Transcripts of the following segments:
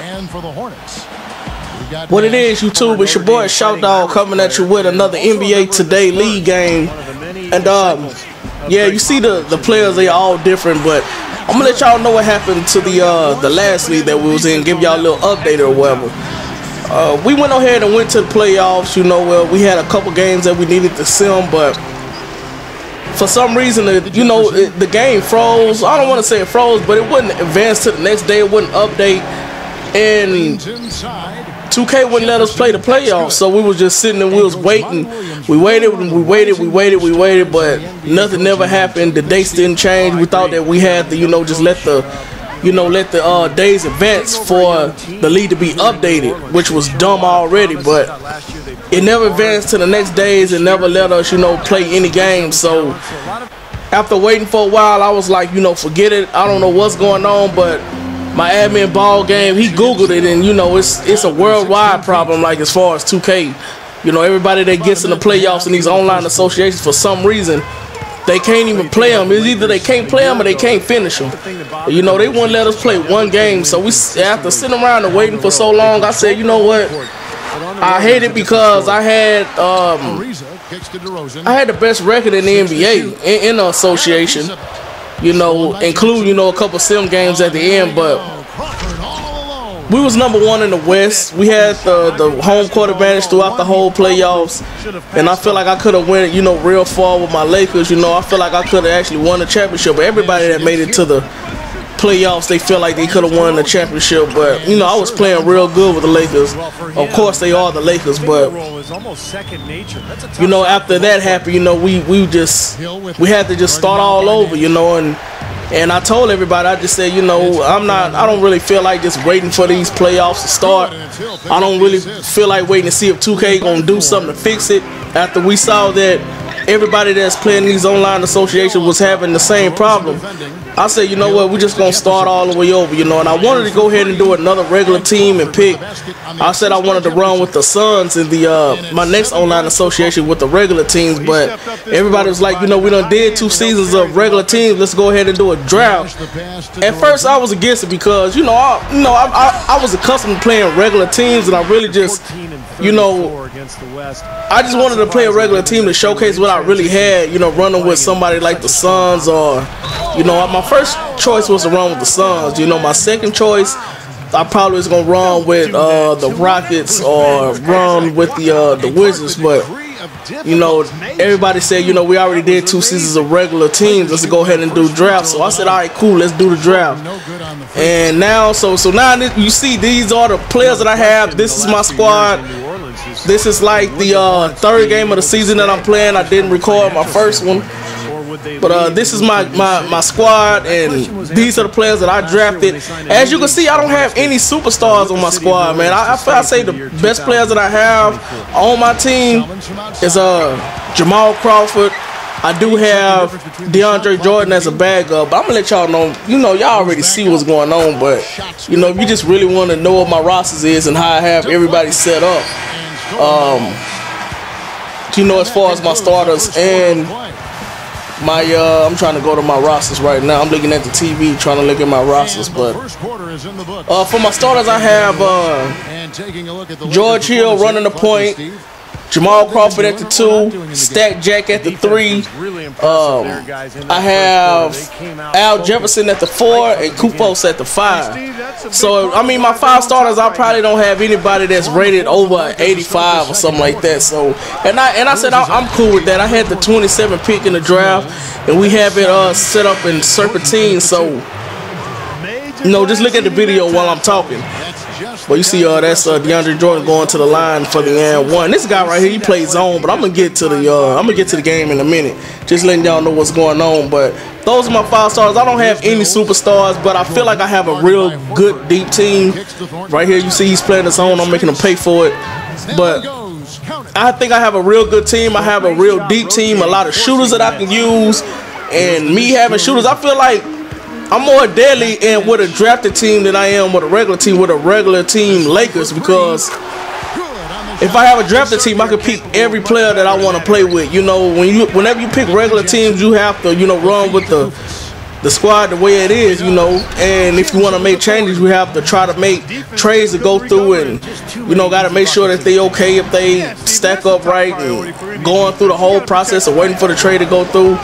And for the Hornets, what it is, YouTube, it's your boy Shout Dog coming at you with another NBA Today League game. And yeah, you see the players, they all different, but I'm gonna let y'all know what happened to the last league that we was in, give y'all a little update or whatever. We went ahead and went to the playoffs. You know, we had a couple games that we needed to sim, but for some reason, the game froze. I don't want to say it froze, but it wouldn't advance to the next day. It wouldn't update, and 2K wouldn't let us play the playoffs. So we was just sitting and we was waiting. We waited, but nothing never happened. The dates didn't change. We thought that we had to, just let the days advance for the league to be updated, which was dumb already, but it never advanced to the next days and never let us, play any games. So after waiting for a while, I was like, forget it. I don't know what's going on, but my admin ball game, he Googled it, and it's a worldwide problem, like as far as 2K. Everybody that gets in the playoffs in these online associations, for some reason, they can't even play them. It's either they can't play them or they can't finish them. They wouldn't let us play one game. So after sitting around and waiting for so long, I said, you know what? I hate it because I had the best record in the NBA in the association. Including a couple sim games at the end, but we was #1 in the West. We had the home court advantage throughout the whole playoffs, and I feel like I could have went, real far with my Lakers. I feel like I could have actually won the championship. But everybody that made it to the playoffs, they feel like they could have won the championship. But I was playing real good with the Lakers. Of course, they are the Lakers, but after that happened, we had to just start all over, and I told everybody, I just said, I don't really feel like just waiting for these playoffs to start. I don't really feel like waiting to see if 2K gonna do something to fix it. After we saw that everybody that's playing these online associations was having the same problem, I said, you know what, we're just gonna start all the way over, and I wanted to go ahead and do another regular team and pick. I said I wanted to run with the Suns in my next online association with the regular teams, but everybody was like, we done did 2 seasons of regular teams, let's go ahead and do a draft. At first I was against it because I was accustomed to playing regular teams, and I really just I just wanted to play a regular team to showcase what I really had, running with somebody like the Suns, or my first choice was to run with the Suns. My second choice, I probably was gonna run with the Rockets or run with the Wizards, but everybody said, we already did 2 seasons of regular teams, let's go ahead and do drafts. So I said, all right, cool, let's do the draft. And now, so now you see, these are the players that I have. This is my squad. This is like the 3rd game of the season that I'm playing. I didn't record my first one, but this is my squad, and these are the players that I drafted. As you can see, I don't have any superstars on my squad, man. I say the best players that I have on my team is Jamal Crawford. I do have DeAndre Jordan as a backup, but I'm gonna let y'all know. Y'all already see what's going on, but if you just really want to know what my rosters is and how I have everybody set up, as far as my starters and my I'm trying to go to my rosters right now. I'm looking at the TV trying to look at my rosters, but for my starters, I have George Hill running the point, Jamal Crawford at the 2, Stack Jack at the 3. I have Al Jefferson at the 4 and Kupos at the 5. So I mean, my 5 starters, I probably don't have anybody that's rated over 85 or something like that. So and I said I'm cool with that. I had the 27 pick in the draft, and we have it set up in Serpentine. So just look at the video while I'm talking. Well, you see, that's DeAndre Jordan going to the line for the and 1. This guy right here, he plays zone, but I'm gonna get to the game in a minute. Just letting y'all know what's going on. But those are my 5 stars. I don't have any superstars, but I feel like I have a real good deep team. Right here, you see he's playing his own. I'm making him pay for it, but I think I have a real good team. I have a real deep team. A lot of shooters that I can use, and me having shooters, I feel like I'm more deadly and with a drafted team than I am with a regular team, Lakers, because if I have a drafted team, I can pick every player that I want to play with. Whenever you pick regular teams, you have to, run with the the squad the way it is, you know. And if you want to make changes, we have to try to make trades to go through, and you know, got to make sure that they okay if they stack up right, and going through the whole process of waiting for the trade to go through.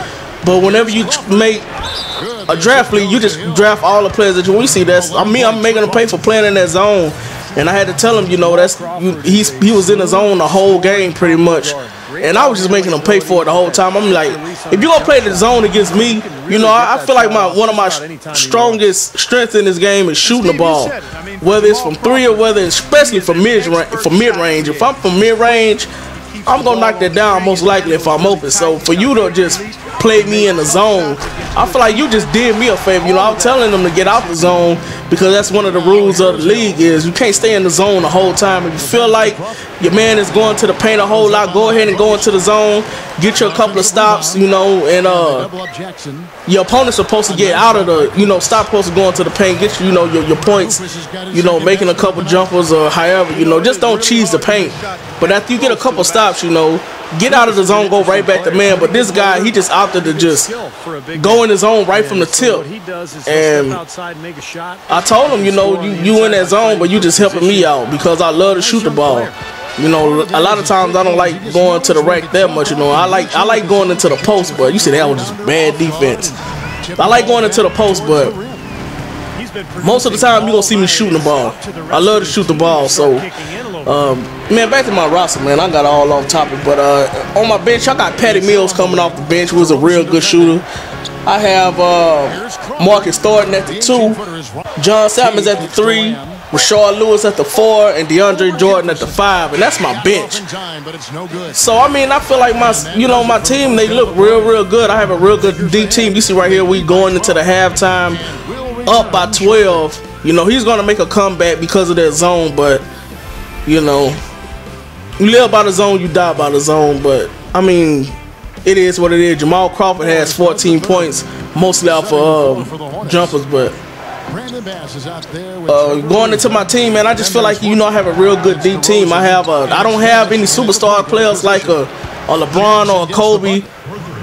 But whenever you make a draft league, you just draft all the players that we see. That's I'm making them pay for playing in that zone, and I had to tell him, you know, he was in the zone the whole game pretty much. And I was just making them pay for it the whole time. I'm like, if you're going to play the zone against me, you know, I feel like one of my strongest strengths in this game is shooting the ball. Whether it's from 3 or whether it's especially from mid-range. If I'm from mid-range, I'm going to knock that down most likely if I'm open. So for you to just play me in the zone, I feel like you just did me a favor. You know, I'm telling them to get out the zone because that's one of the rules of the league is you can't stay in the zone the whole time. If you feel like your man is going to the paint a whole lot, go ahead and go into the zone, get you a couple of stops, you know, and your opponent's supposed to get out of the, you know, stop supposed to go into the paint, get you, you know, your points, you know, making a couple jumpers or however, you know, just don't cheese the paint. But after you get a couple stops, you know, get out of the zone, go right back to man. But this guy, he just opted to just go in his zone right from the tip. And I told him, you know, you in that zone, but you just helping me out because I love to shoot the ball. You know, a lot of times I don't like going to the rack that much. You know, I like going into the post, but you see that was just bad defense. I like going into the post, but most of the time you gonna see me shooting the ball. I love to shoot the ball. So, man, back to my roster, man. I got all off topic, but on my bench, I got Patty Mills coming off the bench, who was a real good shooter. I have Marcus Thornton at the 2, John Salmons at the 3, Rashard Lewis at the 4, and DeAndre Jordan at the 5, and that's my bench. So I mean, I feel like my team, they look real good. I have a real good deep team. You see right here, we going into the halftime up by 12. You know, he's gonna make a comeback because of that zone, but you know, you live by the zone, you die by the zone. But I mean, it is what it is. Jamal Crawford has 14 points, mostly off of jumpers, but going into my team, man, I just feel like, you know, I have a real good deep team. I don't have any superstar players like a LeBron or a Kobe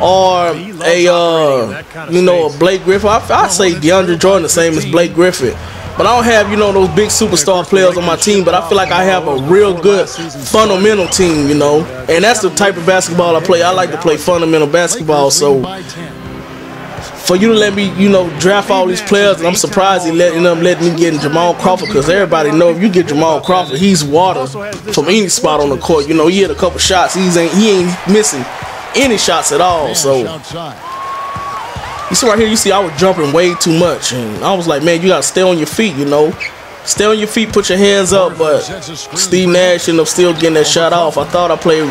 or a Blake Griffin. I say DeAndre Jordan the same as Blake Griffin, but I don't have, you know, those big superstar players on my team. But I feel like I have a real good fundamental team, you know, and that's the type of basketball I play. I like to play fundamental basketball. So for you to let me, you know, draft all these players, and I'm surprised he letting me get in Jamal Crawford, because everybody know if you get Jamal Crawford, he's water from any spot on the court. You know, he hit a couple shots, he ain't missing any shots at all. So you see right here, you see I was jumping way too much, and I was like, man, you gotta stay on your feet, you know. Stay on your feet, put your hands up. But Steve Nash ended up still getting that shot off. I thought I played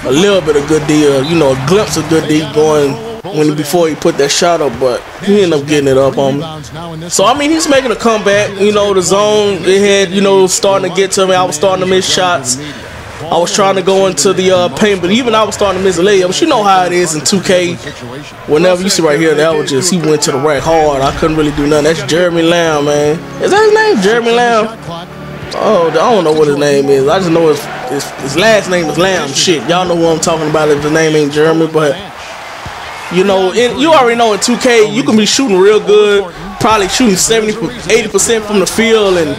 a little bit of good D, you know, a glimpse of good D going before he put that shot up, but he ended up getting it up on me. So I mean, he's making a comeback. You know, the zone, it had, you know, starting to get to me. I was starting to miss shots. I was trying to go into the paint, but even I was starting to miss a layup. But you know how it is in 2K. Whenever you see right here, that was just, he went to the rack hard. I couldn't really do nothing. That's Jeremy Lamb, man. Is that his name, Jeremy Lamb? Oh, I don't know what his name is. I just know his last name is Lamb. Shit, y'all know who I'm talking about if the name ain't Jeremy, but you know, you already know in 2K, you can be shooting real good, probably shooting 70-80% from the field, and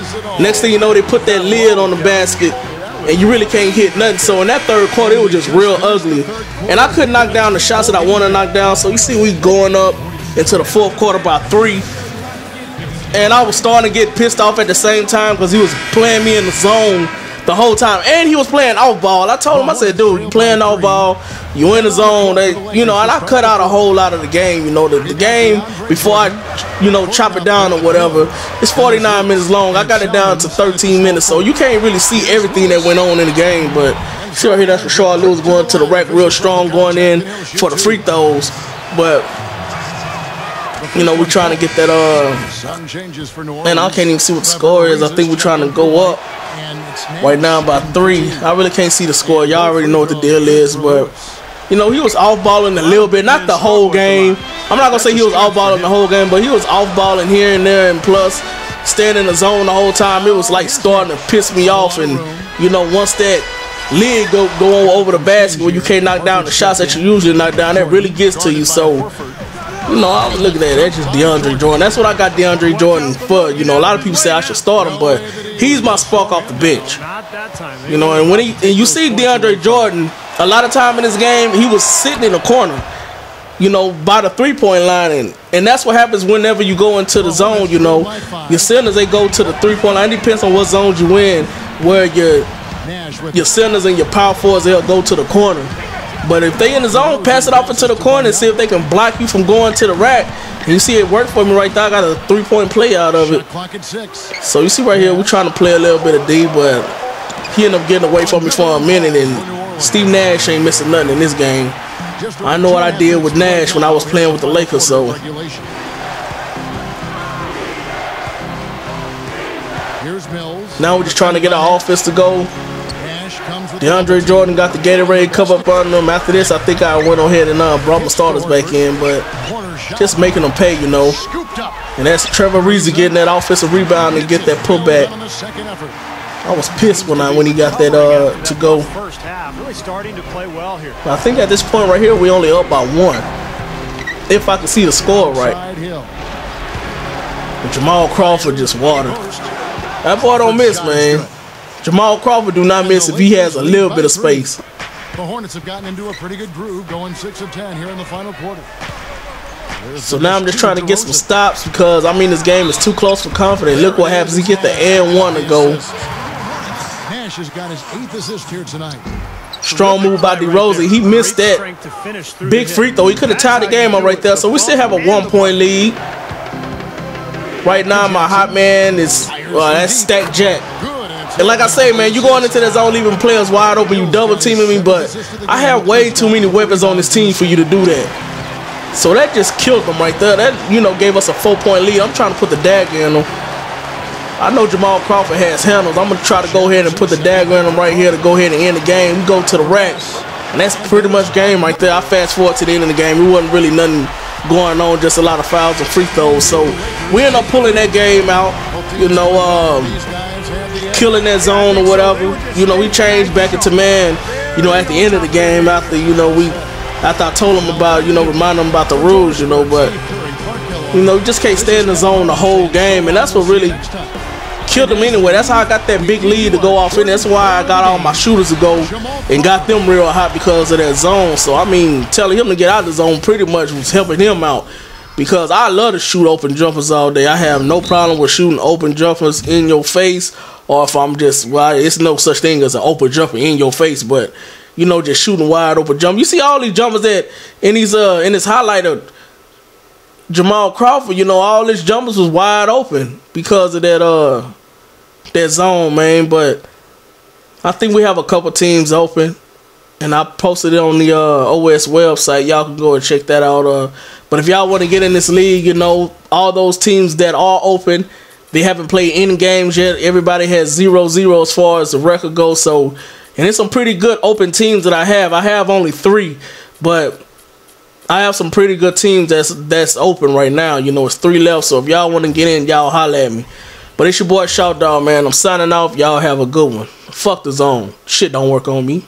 next thing you know, they put that lid on the basket, and you really can't hit nothing. So in that third quarter, it was just real ugly, and I couldn't knock down the shots that I want to knock down. So you see, we going up into the fourth quarter by 3, and I was starting to get pissed off at the same time because he was playing me in the zone the whole time, and he was playing off ball. I told him, I said, dude, you playing off ball, you in the zone, you know, and I cut out a whole lot of the game. You know, the game, before I, you know, chop it down or whatever, it's 49 minutes long. I got it down to 13 minutes, so you can't really see everything that went on in the game. But see right here, that's Rashard Lewis going to the rack real strong, going in for the free throws. But you know, we're trying to get that and I can't even see what the score is. I think we're trying to go up right now by 3. I really can't see the score. Y'all already know what the deal is, but you know, he was off-balling a little bit, not the whole game. I'm not gonna say he was off-balling the whole game, but he was off-balling here and there, and plus staying in the zone the whole time. It was like starting to piss me off. And you know, once that lid go over the basket where you can't knock down the shots that you usually knock down, that really gets to you. So You know, I was looking at it, that's just DeAndre Jordan. That's what I got DeAndre Jordan for. You know, a lot of people say I should start him, but he's my spark off the bench. You know, and when you see DeAndre Jordan, a lot of time in this game, he was sitting in the corner, you know, by the three-point line, and that's what happens whenever you go into the zone. You know, your centers, they go to the three-point line. It depends on what zones you in, where your centers and your power forwards, they'll go to the corner. But if they in the zone, pass it off into the corner and see if they can block you from going to the rack. And you see it work for me right there. I got a three-point play out of it. So you see right here, we're trying to play a little bit of D, but he ended up getting away from me for a minute, and Steve Nash ain't missing nothing in this game. I know what I did with Nash when I was playing with the Lakers, so. Now we're just trying to get our offense to go. DeAndre Jordan got the Gatorade cover up on him. After this, I think I went ahead and brought my starters back in, but just making them pay, you know. And that's Trevor Reezy getting that offensive rebound and get that putback. I was pissed when he got that to go. I think at this point right here, we only up by 1. If I can see the score right. And Jamal Crawford just watered. That boy don't miss, man. Jamal Crawford do not miss if he has a little bit of space. The Hornets have gotten into a pretty good groove, going 6 of 10 here in the final quarter. So now I'm just trying to get some stops because, I mean, this game is too close for comfort. Look what happens. He get the and one to go. Nash has got his 8th assist here tonight. Strong move by DeRozan. He missed that big free throw. He could have tied the game up right there. So we still have a 1-point lead. Right now, my hot man is that's Stack Jack. And like I say, man, you going into that zone leaving players wide open, you double teaming me, but I have way too many weapons on this team for you to do that. So that just killed them right there. That, you know, gave us a 4-point lead. I'm trying to put the dagger in them. I know Jamal Crawford has handles. I'm going to try to go ahead and put the dagger in them right here to go ahead and end the game. We go to the rack, and that's pretty much game right there. I fast forward to the end of the game. It wasn't really nothing going on, just a lot of fouls and free throws. So we end up pulling that game out, you know, killing that zone or whatever. You know, we changed back into man, you know, at the end of the game after, you know, after I told him about, you know, reminding him about the rules, you know, but, you know, you just can't stay in the zone the whole game, and that's what really killed him anyway. That's how I got that big lead to go off in. That's why I got all my shooters to go and got them real hot because of that zone. So, I mean, telling him to get out of the zone pretty much was helping him out because I love to shoot open jumpers all day. I have no problem with shooting open jumpers in your face, or if I'm just, well, it's no such thing as an open jumper in your face, but, you know, just shooting wide open jump. You see all these jumpers that in these in this highlight of Jamal Crawford, you know, all his jumpers was wide open because of that zone, man. But I think we have a couple teams open, and I posted it on the OS website. Y'all can go and check that out. But if y'all want to get in this league, you know, all those teams that are open, they haven't played any games yet. Everybody has 0-0 as far as the record goes. So, and it's some pretty good open teams that I have. I have only 3, but I have some pretty good teams that's open right now. You know, it's 3 left. So if y'all want to get in, y'all holler at me. But it's your boy Shout Dog, man. I'm signing off. Y'all have a good one. Fuck the zone. Shit don't work on me.